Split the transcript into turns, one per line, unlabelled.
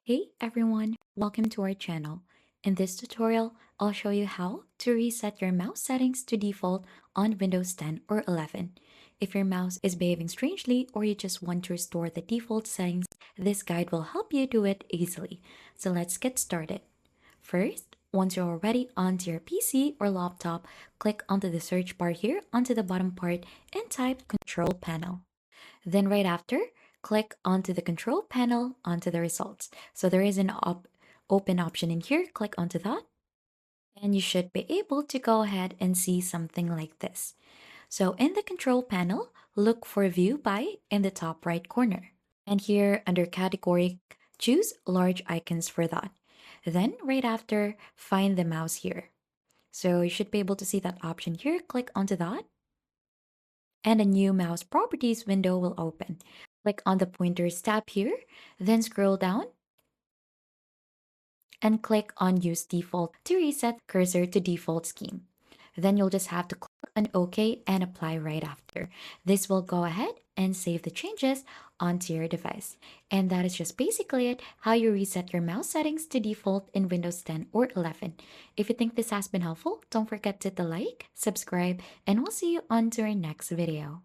Hey everyone, welcome to our channel. In this tutorial, I'll show you how to reset your mouse settings to default on Windows 10 or 11. If your mouse is behaving strangely or you just want to restore the default settings, this guide will help you do it easily. So let's get started. First, once you're already onto your PC or laptop, click onto the search bar here onto the bottom part and type Control Panel. Then right after, click onto the control panel onto the results. So there is an open option in here. Click onto that. And you should be able to go ahead and see something like this. So in the control panel, look for view by in the top right corner. And here under category, choose large icons for that. Then right after, find the mouse here. So you should be able to see that option here. Click onto that and a new mouse properties window will open. Click on the pointers tab here, then scroll down and click on use default to reset cursor to default scheme. Then you'll just have to click on OK and apply right after. This will go ahead and save the changes onto your device. And that is just basically it, how you reset your mouse settings to default in Windows 10 or 11. If you think this has been helpful, don't forget to hit the like, subscribe, and we'll see you on to our next video.